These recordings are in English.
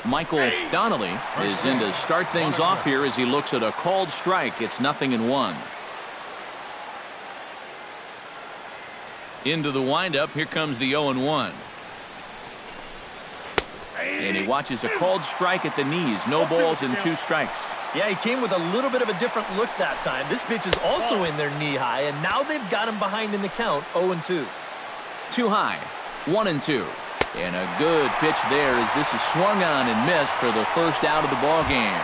Michael Donnelly is in to start things off here as he looks at a called strike. It's 0-1. Into the windup. Here comes the 0-1. And he watches a called strike at the knees. No balls and 2 strikes. Yeah, he came with a little bit of a different look that time. This pitch is also in their knee high, and now they've got him behind in the count, 0-2. Too high, 1-2. And a good pitch there as this is swung on and missed for the first out of the ball game.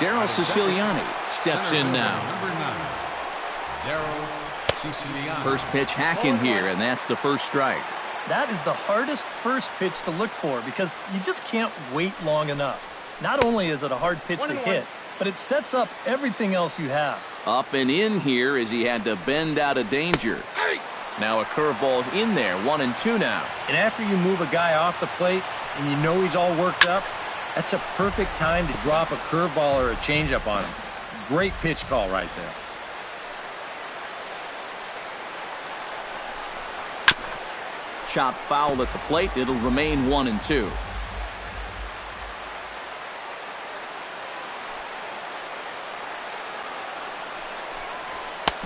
Darryl Siciliani steps in now. First pitch hacking here, and that's the first strike. That is the hardest first pitch to look for because you just can't wait long enough. Not only is it a hard pitch to hit, but it sets up everything else you have. Up and in here as he had to bend out of danger. Now a curveball's in there, 1-2 now. And after you move a guy off the plate and you know he's all worked up, that's a perfect time to drop a curveball or a changeup on him. Great pitch call right there. Chop foul at the plate. It'll remain 1-2.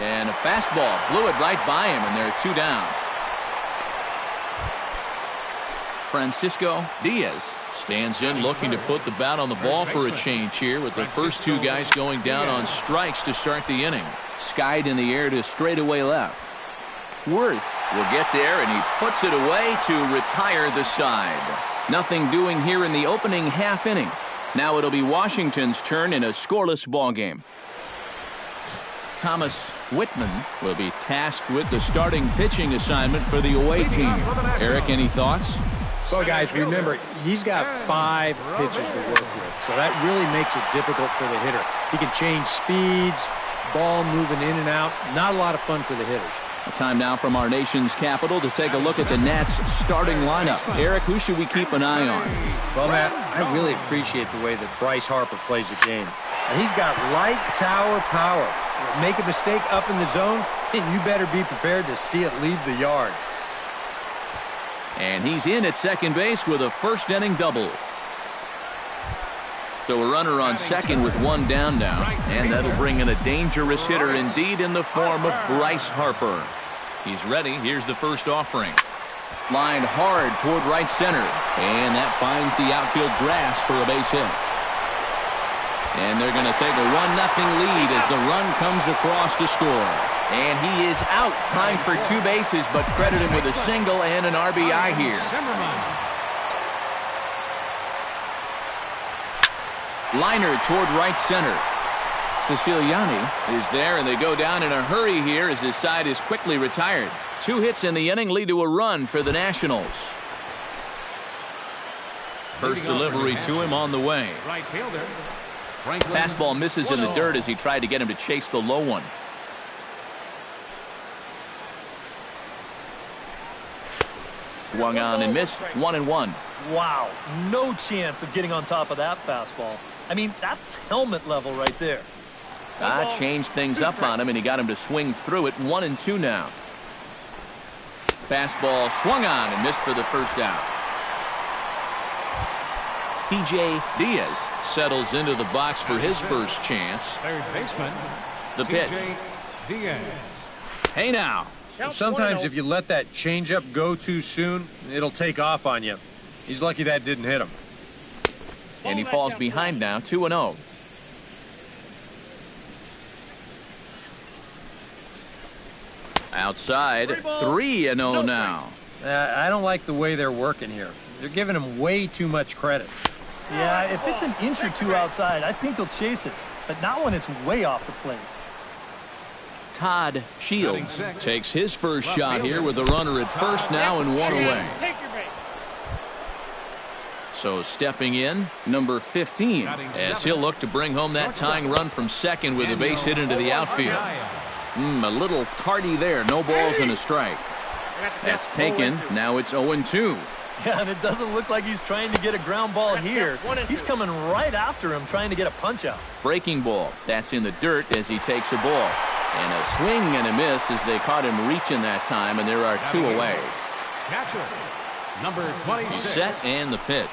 And a fastball blew it right by him, and there are 2 down. Francisco Diaz stands in looking to put the bat on the ball for a change here with the first 2 guys going down on strikes to start the inning. Skied in the air to straightaway left. Worth will get there, and he puts it away to retire the side. Nothing doing here in the opening half inning. Now it'll be Washington's turn in a scoreless ball game. Thomas Whitman will be tasked with the starting pitching assignment for the away team. Eric, any thoughts? Well, guys, remember, he's got 5 pitches to work with, so that really makes it difficult for the hitter. He can change speeds, ball moving in and out. Not a lot of fun for the hitters. Time now from our nation's capital to take a look at the Nats starting lineup. Eric, who should we keep an eye on? Well, Matt, I really appreciate the way that Bryce Harper plays the game. And he's got light tower power. Make a mistake up in the zone, and you better be prepared to see it leave the yard. And he's in at second base with a first inning double. So a runner on second with 1 down now. And that'll bring in a dangerous hitter indeed in the form of Bryce Harper. He's ready. Here's the first offering. Lined hard toward right center. And that finds the outfield grass for a base hit. And they're going to take a 1-0 lead as the run comes across to score. And he is out trying for 2 bases, but credit him with a single and an RBI here. Liner toward right center. Siciliani is there, and they go down in a hurry here as his side is quickly retired. 2 hits in the inning lead to a run for the Nationals. First delivery to him on the way. Fastball misses in the dirt as he tried to get him to chase the low one. Swung on and missed, 1-1. Wow, no chance of getting on top of that fastball. I mean, that's helmet level right there. Changed things up on him, and he got him to swing through it. 1-2 now. Fastball swung on and missed for the first out. C.J. Diaz settles into the box for his first chance. Third baseman. The pitch. Diaz. Hey now. Sometimes if you let that changeup go too soon, it'll take off on you. He's lucky that didn't hit him. And he falls behind now, 2-0. Outside, 3-0 now. I don't like the way they're working here. They're giving him way too much credit. Yeah, if it's an inch or 2 outside, I think he'll chase it. But not when it's way off the plate. Todd Shields takes his first shot here with a runner at first now and 1 away. So stepping in, number 15, as he'll look to bring home that tying run from second with a base hit into the outfield. A little tardy there, no balls and a strike. That's taken, now it's 0-2. Yeah, and it doesn't look like he's trying to get a ground ball here. He's coming right after him, trying to get a punch out. Breaking ball, that's in the dirt as he takes a ball. And a swing and a miss as they caught him reaching that time, and there are 2 away. Number 26. Set and the pitch.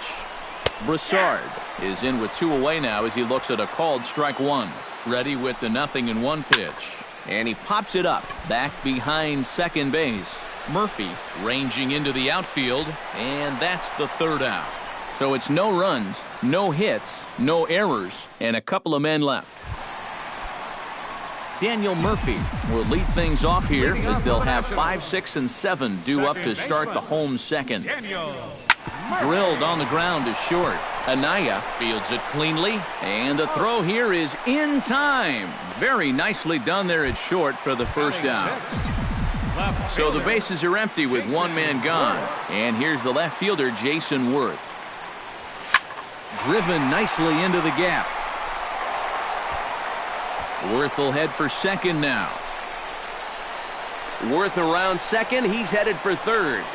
Broussard is in with 2 away now as he looks at a called strike 1. Ready with the 0-1 pitch. And he pops it up back behind second base. Murphy ranging into the outfield, and that's the 3rd out. So it's no runs, no hits, no errors, and a couple of men left. Daniel Murphy will lead things off here as they'll have 5, 6, and 7 due up to start the home second. Drilled on the ground is short. Anaya fields it cleanly, and the throw here is in time. Very nicely done there at short for the first out. So the bases are empty with 1 man gone. And here's the left fielder, Jason Worth. Driven nicely into the gap. Worth will head for second now. Worth around second. He's headed for third.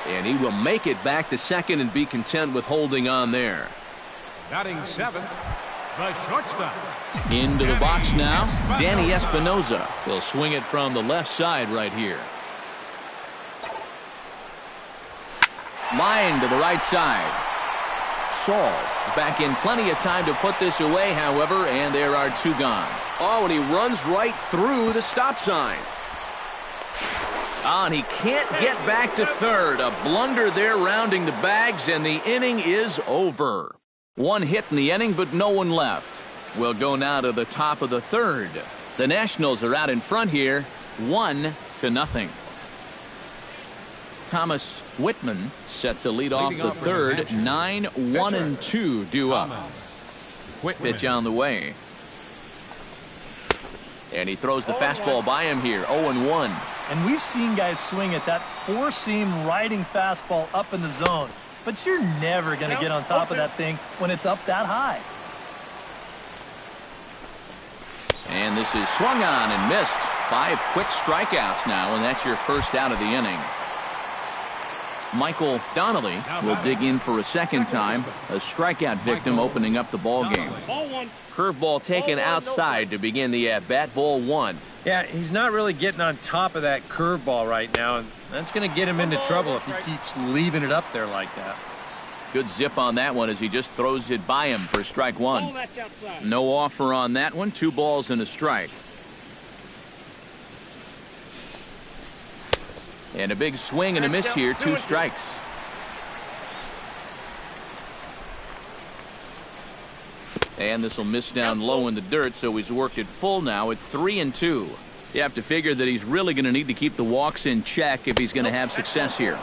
And he will make it back to second and be content with holding on there. Batting 7th, the shortstop. Into the box now, Danny Espinoza will swing it from the left side right here. Line to the right side. Saul is back in plenty of time to put this away, however, and there are 2 gone. Oh, and he runs right through the stop sign. And he can't get back to third. A blunder there rounding the bags, and the inning is over. 1 hit in the inning, but no one left. We'll go now to the top of the 3rd. The Nationals are out in front here, 1-0. Thomas Whitman set to lead off the 3rd, 9-1-2 due up. Pitch on the way. And he throws the fastball by him here, 0-1. And we've seen guys swing at that 4-seam riding fastball up in the zone. But you're never going to get on top of that thing when it's up that high. And this is swung on and missed. 5 quick strikeouts now, and that's your first out of the inning. Michael Donnelly will dig in for a second time. A strikeout victim opening up the ball game. Curveball taken outside to begin the at-bat. Ball 1. Yeah, he's not really getting on top of that curveball right now, and that's going to get him into trouble if he keeps leaving it up there like that. Good zip on that one as he just throws it by him for strike 1. No offer on that one. 2 balls and a strike. And a big swing and a miss here. 2 strikes. And this will miss down low in the dirt, so he's worked it full now at 3-2. You have to figure that he's really going to need to keep the walks in check if he's going to have success here.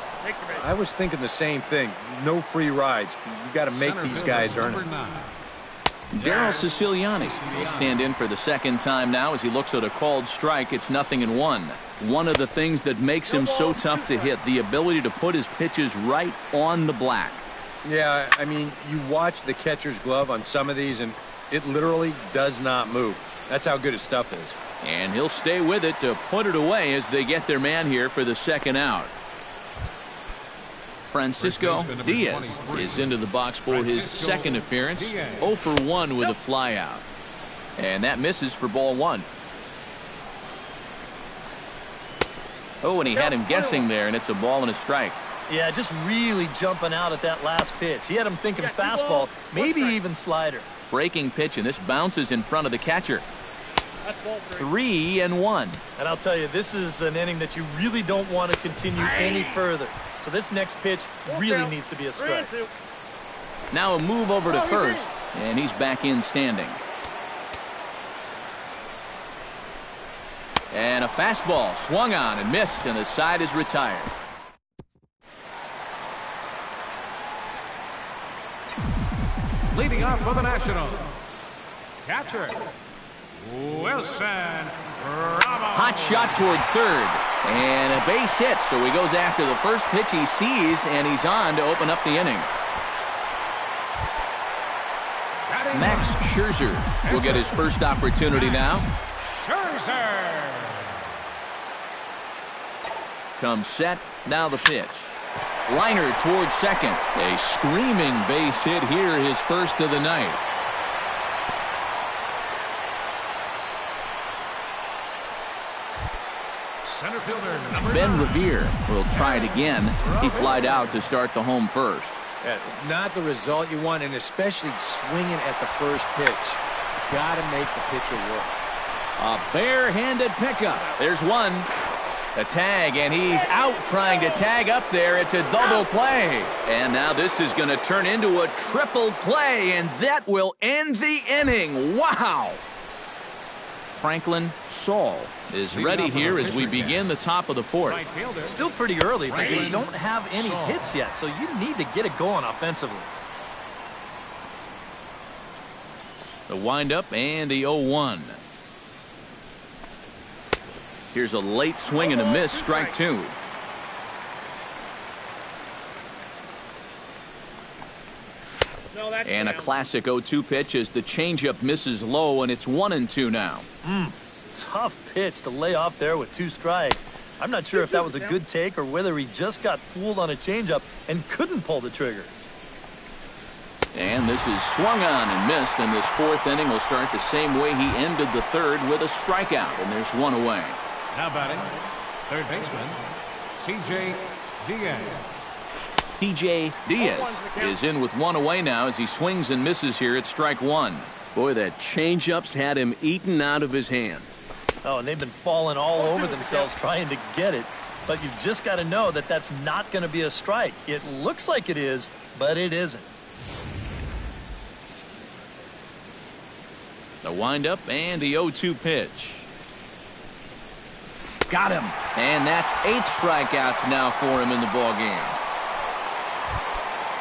I was thinking the same thing. No free rides. You got to make these guys earn it. Daryl Siciliani will stand in for the second time now as he looks at a called strike. It's 0-1. One of the things that makes him so tough to hit, the ability to put his pitches right on the black. Yeah, I mean, you watch the catcher's glove on some of these, and it literally does not move. That's how good his stuff is. And he'll stay with it to put it away as they get their man here for the second out. Francisco Diaz is into the box for his second appearance. 0 for 1 with a flyout. And that misses for ball 1. Oh, and he had him guessing there, and it's a ball and a strike. Yeah, just really jumping out at that last pitch. He had him thinking fastball, maybe even slider. Breaking pitch, and this bounces in front of the catcher. 3-1. And I'll tell you, this is an inning that you really don't want to continue any further. So this next pitch really needs to be a strike. Now a move over to first, and he's back in standing. And a fastball swung on and missed, and the side is retired. Leading off for the Nationals, catcher, Wilson Ramos. Hot shot toward third, and a base hit, so he goes after the first pitch he sees, and he's on to open up the inning. Max Scherzer will get his first opportunity now. Scherzer. Comes set, now the pitch. Liner towards second. A screaming base hit here, his first of the night. Center fielder, number Ben 9. Revere will try it again. He flied out to start the home first. Not the result you want, and especially swinging at the first pitch. Got to make the pitcher work. A barehanded pickup. There's one. A tag, and he's out trying to tag up there. It's a double play. And now this is going to turn into a triple play, and that will end the inning. Wow! Franklin Saul is ready here as we begin the top of the fourth. Right fielder. Still pretty early, but they don't have any hits yet, so you need to get it going offensively. The windup and the 0-1. Here's a late swing and a miss, strike two. And a classic 0-2 pitch as the changeup misses low, and it's 1-2 now. Tough pitch to lay off there with 2 strikes. I'm not sure if that was a good take or whether he just got fooled on a changeup and couldn't pull the trigger. And this is swung on and missed, and this fourth inning will start the same way he ended the third with a strikeout, and there's one away. Now batting, third baseman, C.J. Diaz. C.J. Diaz is in with one away now as he swings and misses here at strike one. Boy, that changeup's had him eaten out of his hand. Oh, and they've been falling all over themselves trying to get it. But you've just got to know that that's not going to be a strike. It looks like it is, but it isn't. The windup and the 0-2 pitch. Got him. And that's 8 strikeouts now for him in the ballgame.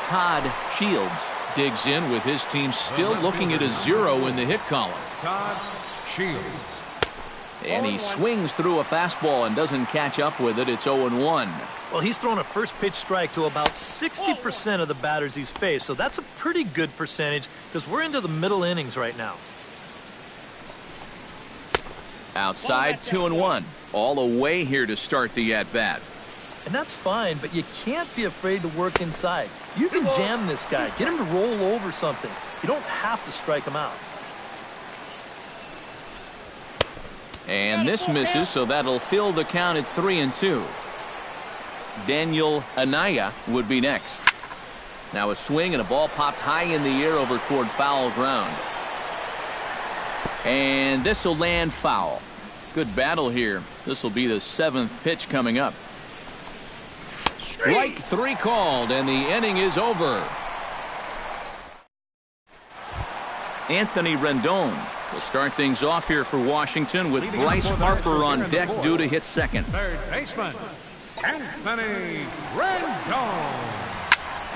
Todd Shields digs in with his team still looking at a 0 in the hit column. Todd Shields. And he swings through a fastball and doesn't catch up with it. It's 0-1. Well, he's thrown a first pitch strike to about 60% of the batters he's faced, so that's a pretty good percentage because we're into the middle innings right now. Outside 2-1. All away here to start the at-bat. And that's fine, but you can't be afraid to work inside. You can jam this guy. Get him to roll over something. You don't have to strike him out. And this misses, so that'll fill the count at 3-2. Daniel Anaya would be next. Now a swing and a ball popped high in the air over toward foul ground. And this will land foul. Good battle here. This will be the 7th pitch coming up. Strike 3 called, and the inning is over. Anthony Rendon will start things off here for Washington with Bryce Harper on deck due to hit second. Third baseman, Anthony Rendon.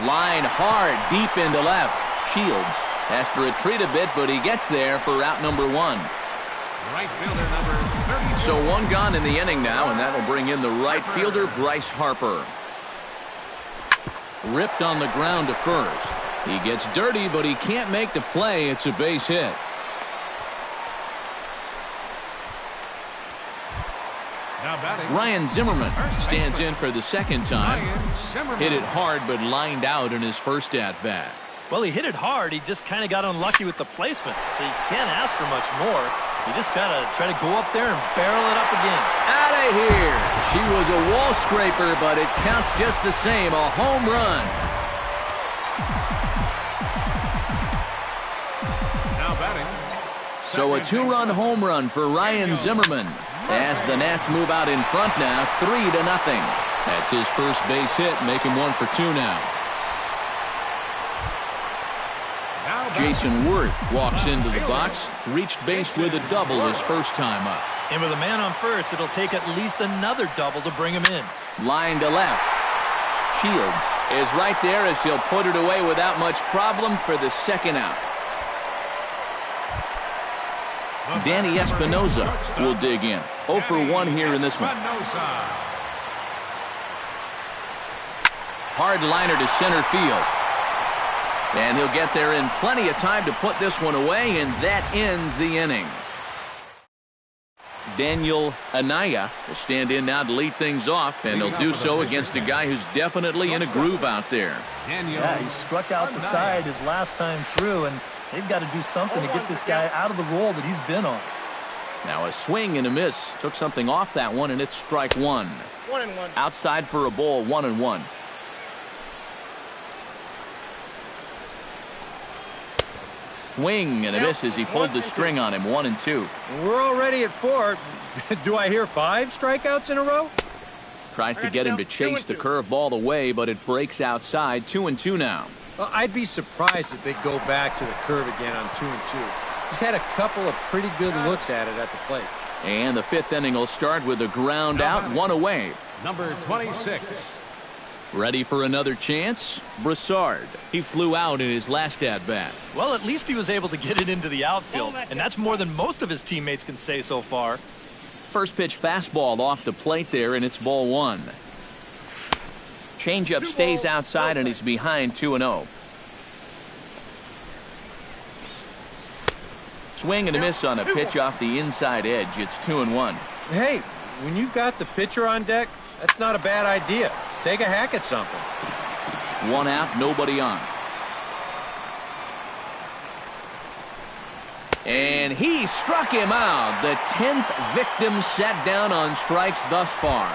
Line hard deep into left. Shields has to retreat a bit, but he gets there for out number 1. Right fielder number 32. So 1 gone in the inning now, and that'll bring in the right fielder, Bryce Harper. Ripped on the ground to first. He gets dirty, but he can't make the play. It's a base hit. Now batting, Ryan Zimmerman stands in for the second time. Ryan Zimmerman. Hit it hard, but lined out in his first at-bat. Well, he hit it hard. He just kind of got unlucky with the placement. So you can't ask for much more. You just got to try to go up there and barrel it up again. Out of here. She was a wall scraper, but it counts just the same. A home run. Now batting. So a 2-run home run for Ryan Zimmerman as the Nats move out in front now, 3-0. That's his first base hit, making 1 for 2 now. Jason Worth walks into the box, reached base with a double his first time up. And with a man on first, it'll take at least another double to bring him in. Line to left. Shields is right there as he'll put it away without much problem for the second out. Danny Espinosa will dig in. 0 for 1 here in this one. Hard liner to center field. And he'll get there in plenty of time to put this one away, and that ends the inning. Daniel Anaya will stand in now to lead things off, and he'll do so against a guy who's definitely in a groove out there. Yeah, he struck out the side his last time through, and they've got to do something to get this guy out of the role that he's been on. Now a swing and a miss. Took something off that one, and it's strike one. 1-1. Outside for a ball, 1-1. Swing and a miss as he pulled the string on him. 1-2. We're already at 4. Do I hear 5 strikeouts in a row? Tries to get him to chase the curveball away, but it breaks outside. 2-2 now. Well, I'd be surprised if they go back to the curve again on 2-2. He's had a couple of pretty good looks at it at the plate. And the 5th inning will start with a ground out, 1 away. Number 26. Ready for another chance? Broussard. He flew out in his last at-bat. Well, at least he was able to get it into the outfield, and that's more than most of his teammates can say so far. First pitch fastball off the plate there, and it's ball 1. Changeup stays outside, and he's behind 2-0. Swing and a miss on a pitch off the inside edge. It's 2-1. Hey, when you've got the pitcher on deck, that's not a bad idea. Take a hack at something. 1 out, nobody on. And he struck him out. The 10th victim set down on strikes thus far.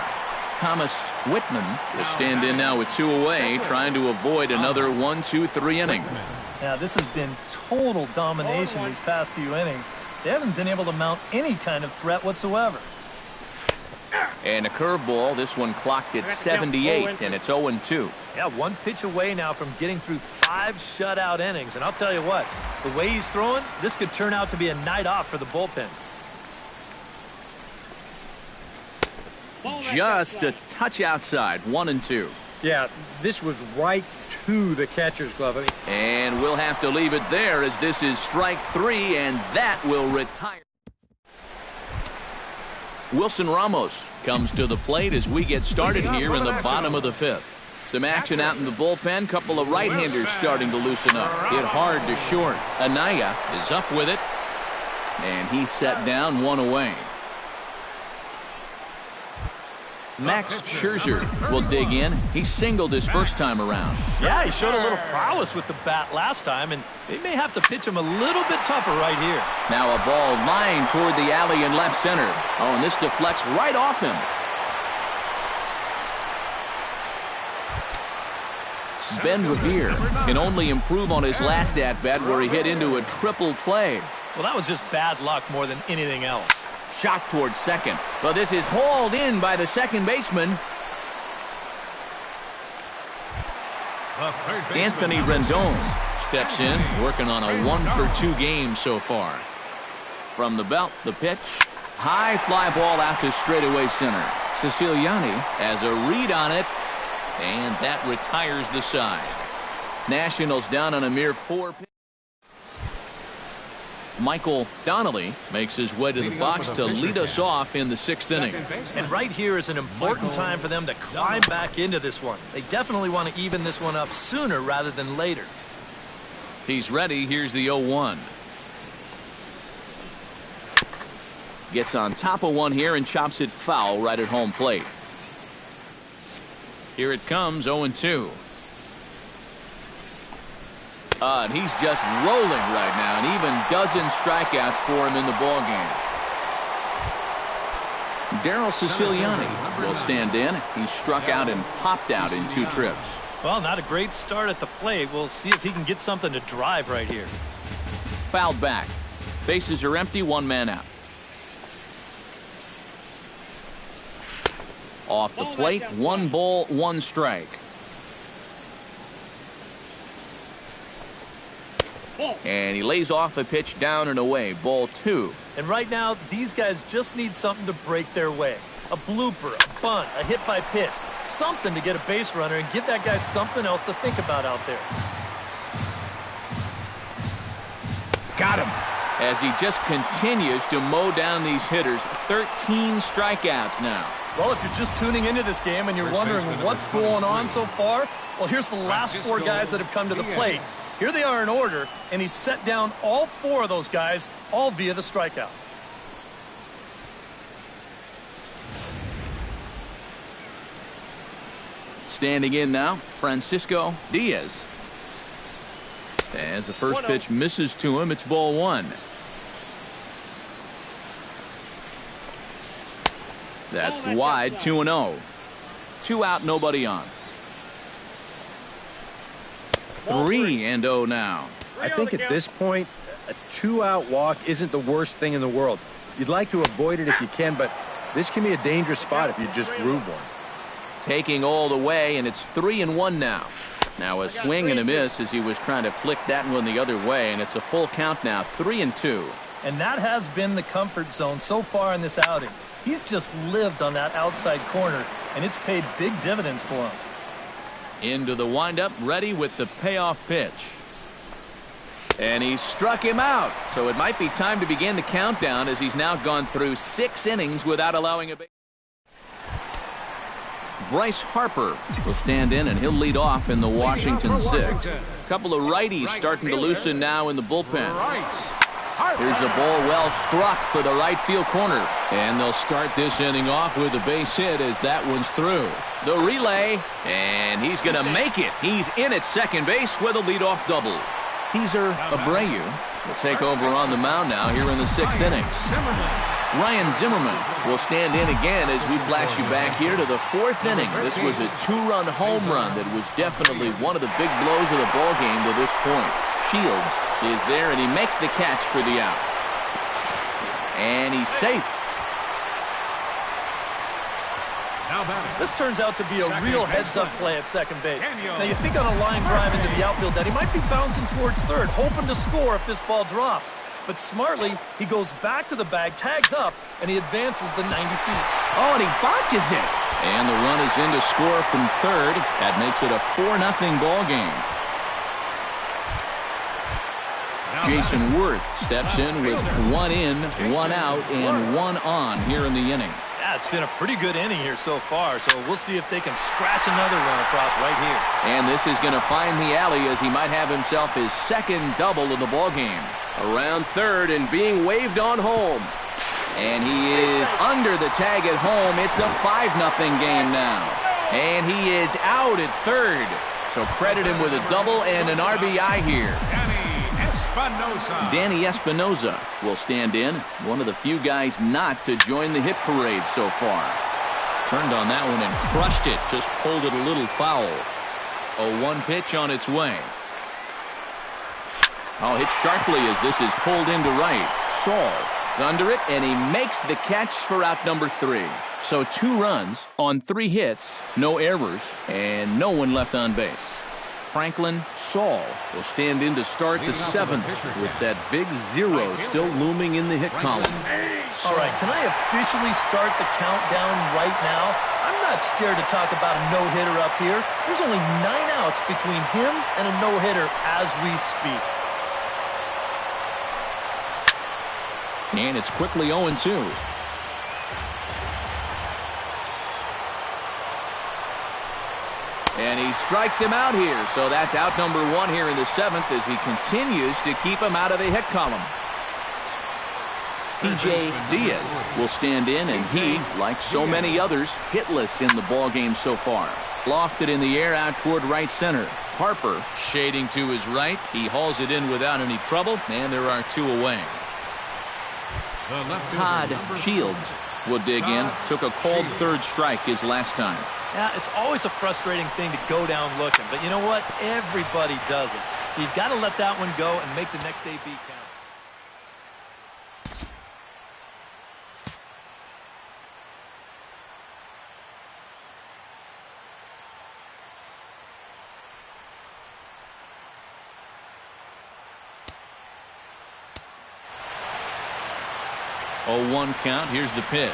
Thomas Whitman will stand in now with 2 away, trying to avoid another 1-2-3 inning. Yeah, this has been total domination these past few innings. They haven't been able to mount any kind of threat whatsoever. And a curveball. This one clocked at 78, and it's 0-2. Yeah, 1 pitch away now from getting through 5 shutout innings. And I'll tell you what, the way he's throwing, this could turn out to be a night off for the bullpen. Just a touch outside, 1-2. Yeah, this was right to the catcher's glove. And we'll have to leave it there as this is strike 3, and that will retire. Wilson Ramos comes to the plate as we get started here in the bottom of the 5th. Some action out in the bullpen. Couple of right-handers starting to loosen up. Hit hard to short. Anaya is up with it, and he's set down 1 away. Max Scherzer will dig in. He singled his first time around. Yeah, he showed a little prowess with the bat last time, and they may have to pitch him a little bit tougher right here. Now a ball lined toward the alley in left center. Oh, and this deflects right off him. Ben Revere can only improve on his last at-bat where he hit into a triple play. Well, that was just bad luck more than anything else. Shot towards second. But this is hauled in by the second baseman. Anthony Rendon steps in, working on a 1-for-2 game so far. From the belt, the pitch. High fly ball out to straightaway center. Siciliani has a read on it, and that retires the side. Nationals down on a mere 4 pitches. Michael Donnelly makes his way to the box to lead us off in the 6th inning. And right here is an important time for them to climb back into this one. They definitely want to even this one up sooner rather than later. He's ready. Here's the 0-1. Gets on top of one here and chops it foul right at home plate. Here it comes, 0-2. And he's just rolling right now, and even dozen strikeouts for him in the ballgame. Daryl Siciliani will stand in. He struck out and popped out in 2 trips. Well, not a great start at the plate. We'll see if he can get something to drive right here. Fouled back. Bases are empty, 1 man out. Off the plate, 1 ball, 1 strike. And he lays off a pitch down and away. Ball 2. And right now, these guys just need something to break their way. A blooper, a bunt, a hit by pitch. Something to get a base runner and give that guy something else to think about out there. Got him. As he just continues to mow down these hitters. 13 strikeouts now. Well, if you're just tuning into this game and you're wondering what's going on so far, well, here's the last 4 guys that have come to the plate. Here they are in order, and he's set down all 4 of those guys, all via the strikeout. Standing in now, Francisco Diaz. As the first pitch misses to him, it's ball 1. That's wide, 2-0. 2 out, nobody on. 3-0 now. I think at this point, a 2-out walk isn't the worst thing in the world. You'd like to avoid it if you can, but this can be a dangerous spot if you just groove one. Taking all the way, and it's 3-1 now. Now a swing and a miss as he was trying to flick that one the other way, and it's a full count now, 3-2. And that has been the comfort zone so far in this outing. He's just lived on that outside corner, and it's paid big dividends for him. Into the windup, ready with the payoff pitch. And he struck him out. So it might be time to begin the countdown as he's now gone through 6 innings without allowing a base. Bryce Harper will stand in, and he'll lead off in the Washington 6th. A couple of righties starting to loosen now in the bullpen. Here's a ball well struck for the right field corner. And they'll start this inning off with a base hit as that one's through. The relay, and he's going to make it. He's in at second base with a leadoff double. Cesar Abreu will take over on the mound now here in the 6th inning. Ryan Zimmerman will stand in again as we flash you back here to the 4th inning. This was a 2-run home run that was definitely one of the big blows of the ball game to this point. Shields is there, and he makes the catch for the out. And he's safe. This turns out to be a real heads-up play at second base. Now, you think on a line drive into the outfield that he might be bouncing towards third, hoping to score if this ball drops. But smartly, he goes back to the bag, tags up, and he advances the 90 feet. Oh, and he botches it. And the run is in to score from third. That makes it a 4-0 ball game. Jason Worth steps in with 1 in, 1 out, and 1 on here in the inning. Yeah, it's been a pretty good inning here so far, so we'll see if they can scratch another run across right here. And this is going to find the alley as he might have himself his 2nd double of the ball game. Around third and being waved on home. And he is under the tag at home. It's a 5-0 game now. And he is out at third. So credit him with a double and an RBI here. Danny Espinosa will stand in. One of the few guys not to join the hit parade so far. Turned on that one and crushed it. Just pulled it a little foul. A 1 pitch on its way. Oh, hit sharply as this is pulled into right. Saul is under it, and he makes the catch for out number 3. So 2 runs on 3 hits, no errors, and no one left on base. Franklin Saul will stand in to start the 7th with that big 0 still looming in the hit column. All right, can I officially start the countdown right now? I'm not scared to talk about a no-hitter up here. There's only 9 outs between him and a no-hitter as we speak. And it's quickly 0-2. And he strikes him out here. So that's out number 1 here in the 7th as he continues to keep him out of the hit column. C.J. Diaz will stand in, and he, like so many others, hitless in the ballgame so far. Lofted in the air out toward right center. Harper shading to his right. He hauls it in without any trouble, and there are 2 away. Todd Shields will dig in. Took a called 3rd strike his last time. Yeah, it's always a frustrating thing to go down looking, but you know what? Everybody does it. So you've got to let that one go and make the next AB count. Oh, 1 count. Here's the pitch.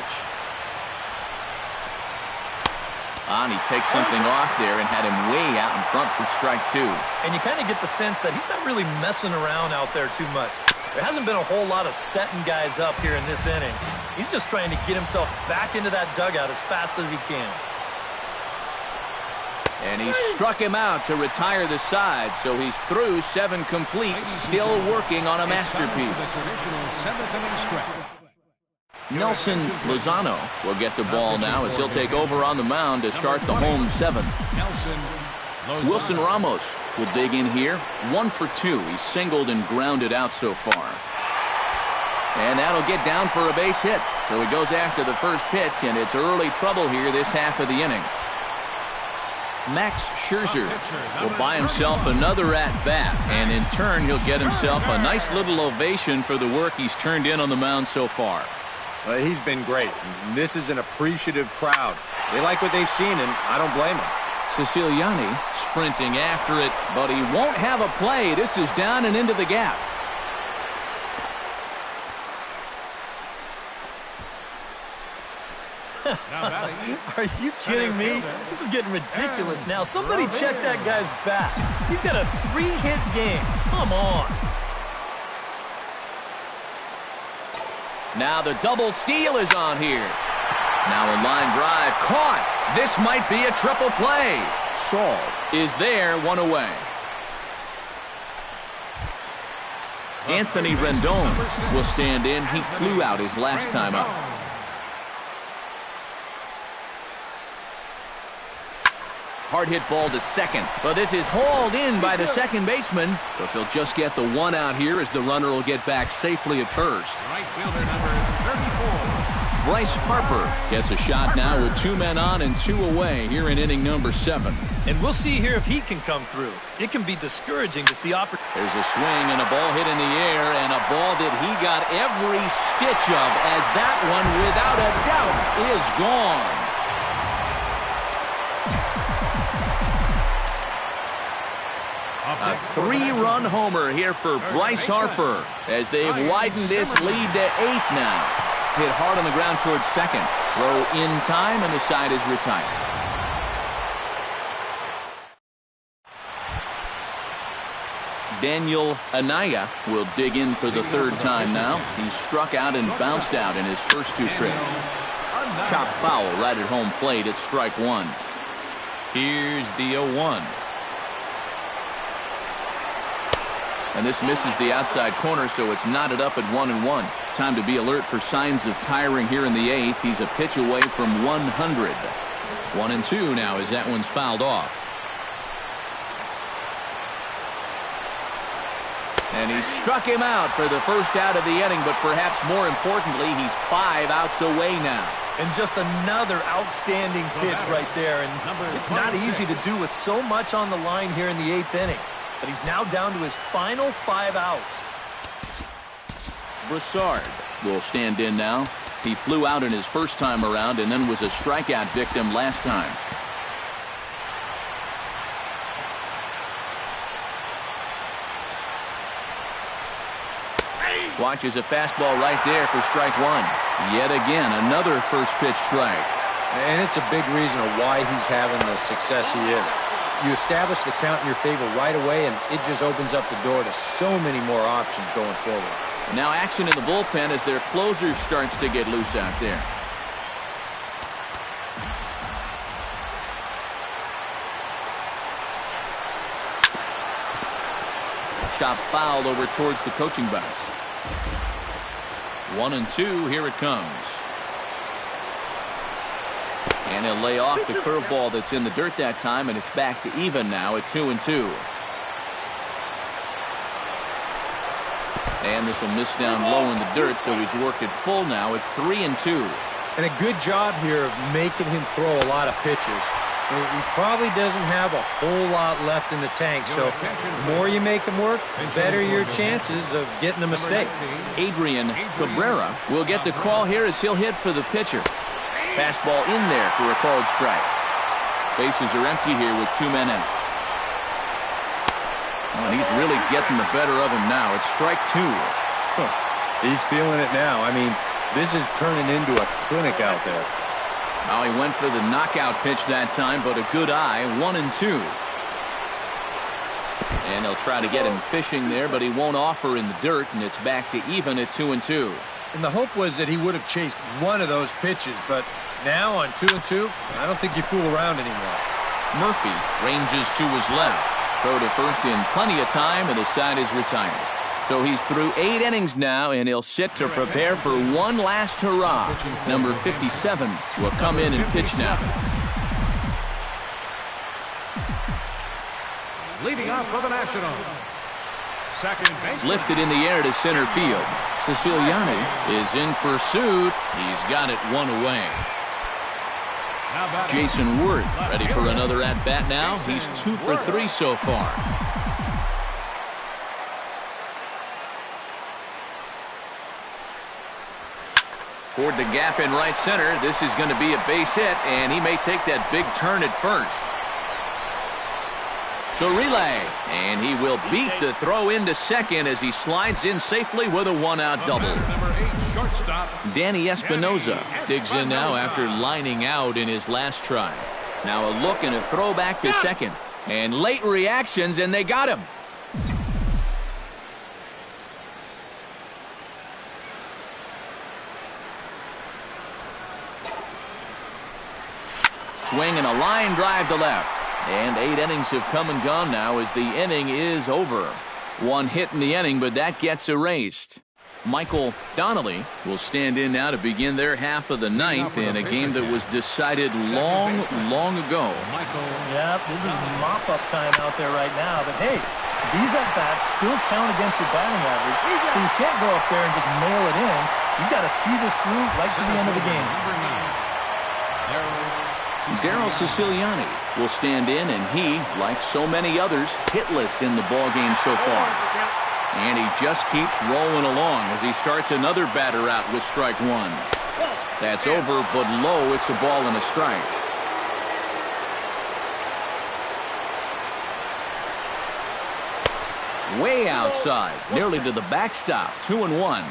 And he takes something off there and had him way out in front for strike 2. And you kind of get the sense that he's not really messing around out there too much. There hasn't been a whole lot of setting guys up here in this inning. He's just trying to get himself back into that dugout as fast as he can. And he struck him out to retire the side, so he's through 7 complete, still working on a masterpiece. Nelson Lozano will get the ball now as he'll take over on the mound to start the home 7th. Wilson Ramos will dig in here. 1 for 2. He's singled and grounded out so far. And that'll get down for a base hit. So he goes after the first pitch, and it's early trouble here this half of the inning. Max Scherzer will buy himself another at-bat, and in turn he'll get himself a nice little ovation for the work he's turned in on the mound so far. He's been great. This is an appreciative crowd. They like what they've seen, and I don't blame them. Siciliani sprinting after it, but he won't have a play. This is down and into the gap. Are you kidding me? This is getting ridiculous now. Somebody check that guy's back. He's got a 3-hit game. Come on. Now the double steal is on here. Now a line drive caught. This might be a triple play. Saul is there, one away. Anthony Rendon will stand in. He flew out his last time up. Hard hit ball to second, but this is hauled in by the second baseman. So if he'll just get the one out here as the runner will get back safely at first. Right fielder number 34. Bryce Harper gets a shot now with 2 men on and 2 away here in inning number 7. And we'll see here if he can come through. It can be discouraging to see opportunity. There's a swing and a ball hit in the air, and a ball that he got every stitch of, as that one without a doubt is gone. A 3-run homer here for Bryce Harper as they've widened this lead to 8 now. Hit hard on the ground towards second. Throw in time, and the side is retired. Daniel Anaya will dig in for the 3rd time now. He struck out and bounced out in his first 2 trips. Chop foul right at home plate at strike 1. Here's the 0-1. And this misses the outside corner, so it's knotted up at 1-1. Time to be alert for signs of tiring here in the 8th. He's a pitch away from 100. 1-2 now as that one's fouled off. And he struck him out for the first out of the inning, but perhaps more importantly, he's 5 outs away now. And just another outstanding pitch right there. And it's not easy to do with so much on the line here in the 8th inning. But he's now down to his final 5 outs. Broussard will stand in now. He flew out in his first time around and then was a strikeout victim last time. Watches a fastball right there for strike 1. Yet again, another first pitch strike. And it's a big reason of why he's having the success he is. You establish the count in your favor right away, and it just opens up the door to so many more options going forward. Now action in the bullpen as their closer starts to get loose out there. Chop foul over towards the coaching box. 1-2, here it comes. And he'll lay off the curveball that's in the dirt that time, and it's back to even now at 2-2. And this will miss down low in the dirt, so he's worked it full now at 3-2. And a good job here of making him throw a lot of pitches. He probably doesn't have a whole lot left in the tank, so the more you make him work, the better your chances of getting a mistake. Adrian Cabrera will get the call here as he'll hit for the pitcher. Fastball in there for a called strike. Bases are empty here with 2 men out. Oh, and he's really getting the better of him now. It's strike 2. He's feeling it now. I mean, this is turning into a clinic out there. Well, he went for the knockout pitch that time, but a good eye, 1-2. And they'll try to get him fishing there, but he won't offer in the dirt, and it's back to even at 2-2. And the hope was that he would have chased one of those pitches, but now on 2-2, I don't think you fool around anymore. Murphy ranges to his left. Throw to first in plenty of time, and the side is retired. So he's through 8 innings now, and he'll sit to prepare for one last hurrah. Number 57 will come in and pitch now. Leading off for the Nationals, second baseman. Lifted in the air to center field. Siciliani is in pursuit. He's got it one away. Jason Worth ready for another at-bat now. He's 2 for 3 so far. Toward the gap in right center. This is going to be a base hit, and he may take that big turn at first. The relay, and he will beat the throw into second as he slides in safely with a one-out double. Danny Espinoza digs in now after lining out in his last try. Now a look and a throw back to second. And late reactions, and they got him. Swing and a line drive to left. And 8 innings have come and gone now as the inning is over. 1 hit in the inning, but that gets erased. Michael Donnelly will stand in now to begin their half of the ninth in a game that was decided long ago. Yeah, this is mop-up time out there right now. But, hey, these at-bats still count against your batting average. So you can't go up there and just mail it in. You've got to see this through right to the end of the game. Darryl Siciliani will stand in, and he, like so many others, hitless in the ballgame so far. And he just keeps rolling along as he starts another batter out with strike 1. That's over, but low. It's a ball and a strike. Way outside, nearly to the backstop. 2-1.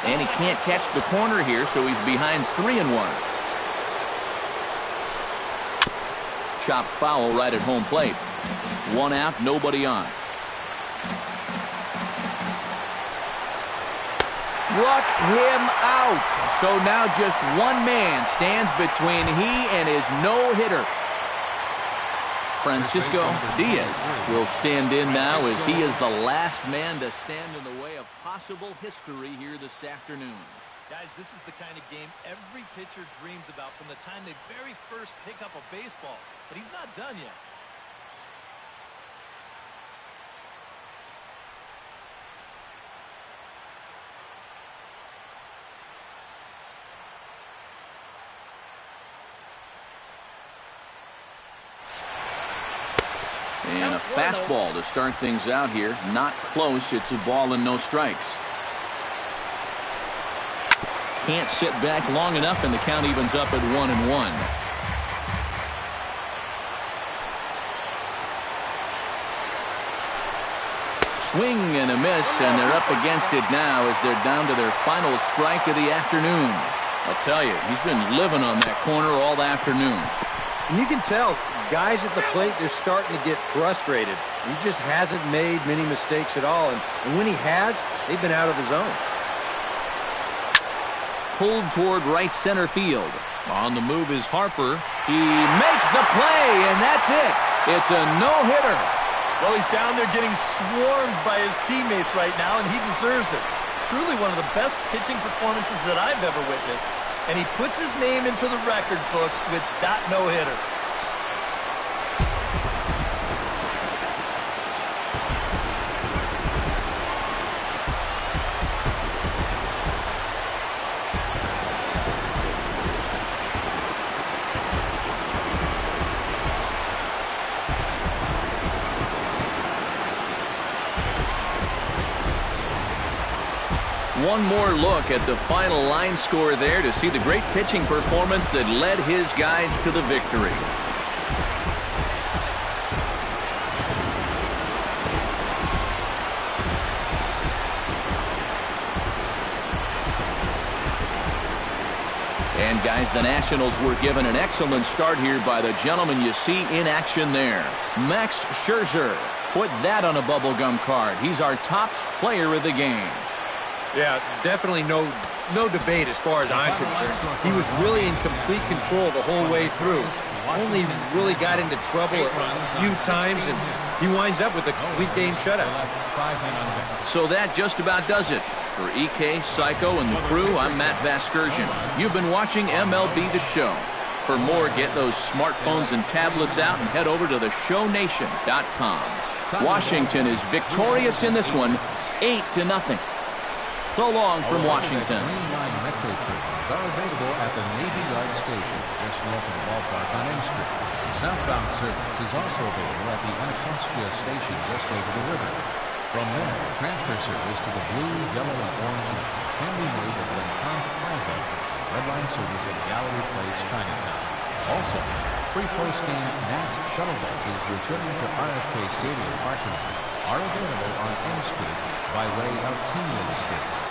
And he can't catch the corner here, so he's behind 3-1. Chopped foul right at home plate. 1 out, nobody on. Struck him out. So now just 1 man stands between he and his no-hitter. Francisco Diaz will stand in now as he is the last man to stand in the way of possible history here this afternoon. Guys, this is the kind of game every pitcher dreams about from the time they very first pick up a baseball. But he's not done yet. And a fastball to start things out here. Not close. It's a ball and no strikes. Can't sit back long enough, and the count evens up at 1-1. Swing and a miss, and they're up against it now as they're down to their final strike of the afternoon. I'll tell you, he's been living on that corner all afternoon. And you can tell, guys at the plate, they're starting to get frustrated. He just hasn't made many mistakes at all, and when he has, they've been out of the zone. Pulled toward right center field. On the move is Harper. He makes the play, and that's it. It's a no-hitter. Well, he's down there getting swarmed by his teammates right now, and he deserves it. Truly one of the best pitching performances that I've ever witnessed. And he puts his name into the record books with that no-hitter. One more look at the final line score there to see the great pitching performance that led his guys to the victory. And guys, the Nationals were given an excellent start here by the gentleman you see in action there. Max Scherzer put that on a bubblegum card. He's our top player of the game. Yeah, definitely no debate as far as I'm concerned. He was really in complete control the whole way through. Only really got into trouble a few times, and he winds up with a complete game shutout. So that just about does it. For EK, Psycho, and the crew, I'm Matt Vasgersian. You've been watching MLB The Show. For more, get those smartphones and tablets out and head over to theshownation.com. Washington is victorious in this one, 8-0. So long from Washington. Mainline Metro trains are available at the Navy Yard Station, just north of the ballpark on M Street. The southbound service is also available at the Anacostia Station, just over the river. From there, transfer service to the blue, yellow, and orange lines can be made at L'Encontre Plaza, Red Line service at Gallery Place, Chinatown. Also, free post-game Nats shuttle buses returning to RFK Stadium parking lot are available on M Street by way of Tinley Street.